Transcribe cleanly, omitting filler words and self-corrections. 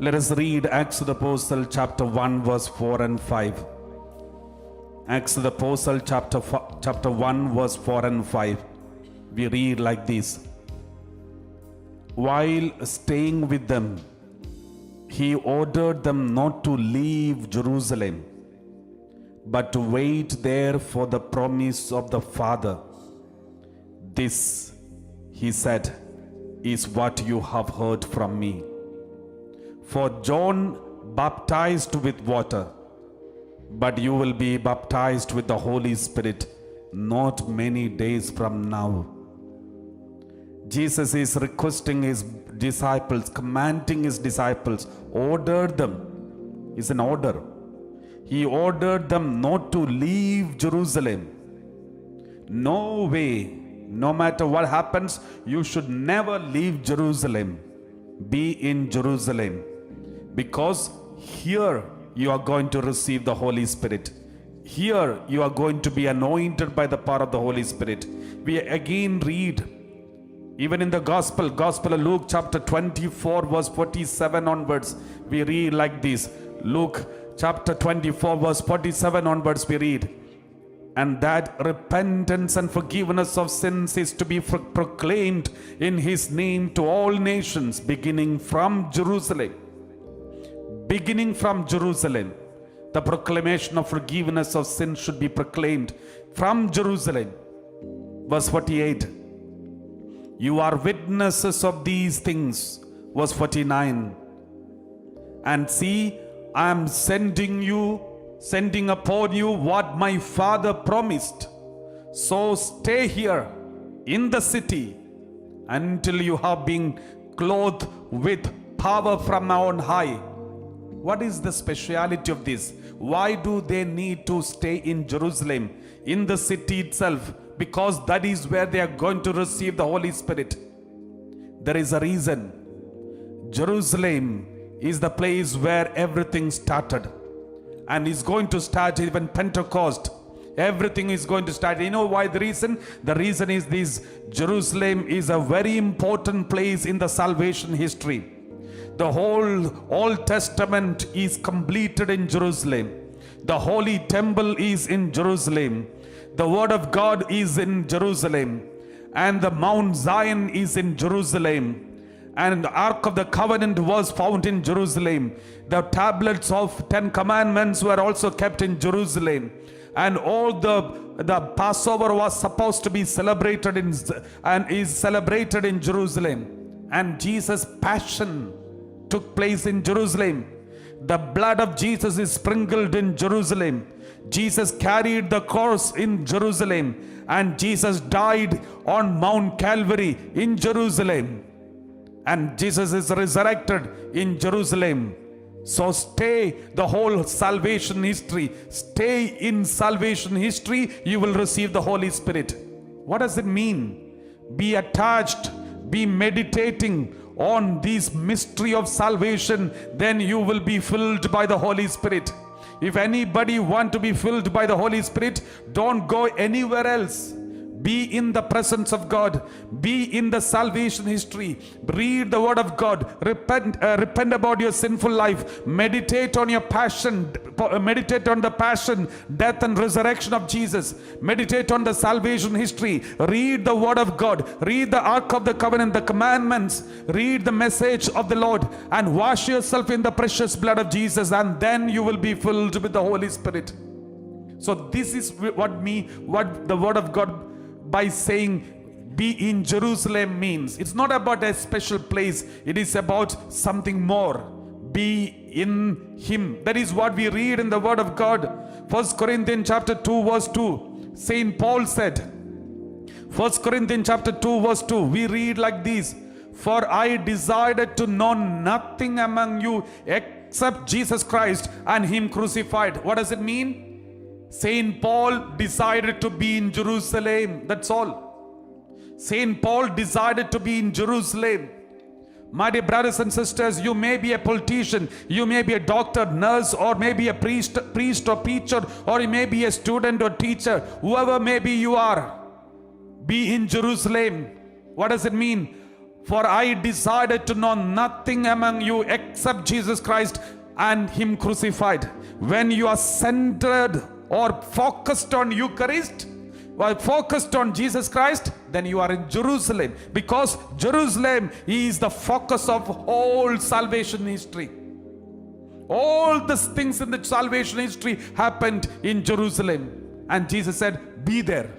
Let us read Acts of the Apostle chapter 1 verse 4 and 5. Acts of the Apostle chapter 1 verse 4 and 5. We read like this. While staying with them, he ordered them not to leave Jerusalem, but to wait there for the promise of the Father. This, he said, is what you have heard from me. For John baptized with water, but you will be baptized with the Holy Spirit not many days from now. Jesus is requesting his disciples, commanding his disciples, ordered them. It's an order. He ordered them not to leave Jerusalem. No way, no matter what happens, you should never leave Jerusalem. Be in Jerusalem. Because here you are going to receive the Holy Spirit. Here you are going to be anointed by the power of the Holy Spirit. We again read, even in the Gospel of Luke chapter 24 verse 47 onwards, we read like this. Luke chapter 24 verse 47 onwards we read, and that repentance and forgiveness of sins is to be proclaimed in his name to all nations, beginning from Jerusalem. Beginning from Jerusalem. The proclamation of forgiveness of sins should be proclaimed from Jerusalem. Verse 48. You are witnesses of these things. Verse 49. And see, I am sending upon you what my Father promised. So stay here in the city until you have been clothed with power from on high. What is the speciality of this? Why do they need to stay in Jerusalem, in the city itself? Because that is where they are going to receive the Holy Spirit. There is a reason. Jerusalem is the place where everything started, and is going to start even Pentecost. Everything is going to start. You know why the reason? The reason is this. Jerusalem is a very important place in the salvation history. The whole Old Testament is completed in Jerusalem. The Holy Temple is in Jerusalem. The Word of God is in Jerusalem. And the Mount Zion is in Jerusalem. And the Ark of the Covenant was found in Jerusalem. The tablets of 10 Commandments were also kept in Jerusalem. And all the Passover was supposed to be celebrated and is celebrated in Jerusalem. And Jesus' passion took place in Jerusalem. The blood of Jesus is sprinkled in Jerusalem. Jesus carried the cross in Jerusalem. And Jesus died on Mount Calvary in Jerusalem. And Jesus is resurrected in Jerusalem. So stay the whole salvation history. Stay in salvation history. You will receive the Holy Spirit. What does it mean? Be attached. Be meditating on this mystery of salvation. Then you will be filled by the Holy Spirit. If anybody want to be filled by the Holy Spirit, don't go anywhere else. Be in the presence of God. Be in the salvation history. Read the Word of God. Repent about your sinful life. Meditate on your passion. Meditate on the passion, death and resurrection of Jesus. Meditate on the salvation history. Read the Word of God. Read the Ark of the Covenant, the commandments. Read the message of the Lord and wash yourself in the precious blood of Jesus, and then you will be filled with the Holy Spirit. So this is what the Word of God by saying be in Jerusalem means. It's not about a special place. It is about something more. Be in Him. That is what we read in the Word of God. 1 Corinthians chapter 2 verse 2. Saint Paul said, 1 Corinthians chapter 2 verse 2. We read like this. For I decided to know nothing among you except Jesus Christ and Him crucified. What does it mean? Saint Paul decided to be in Jerusalem. That's all. Saint Paul decided to be in Jerusalem. My dear brothers and sisters, you may be a politician, you may be a doctor, nurse, or maybe a priest or preacher, or you may be a student or teacher. Whoever maybe you are, be in Jerusalem. What does it mean? For I decided to know nothing among you except Jesus Christ and Him crucified. When you are centered or focused on Eucharist, or focused on Jesus Christ, then you are in Jerusalem, because Jerusalem is the focus of whole salvation history. All these things in the salvation history happened in Jerusalem, and Jesus said, be there.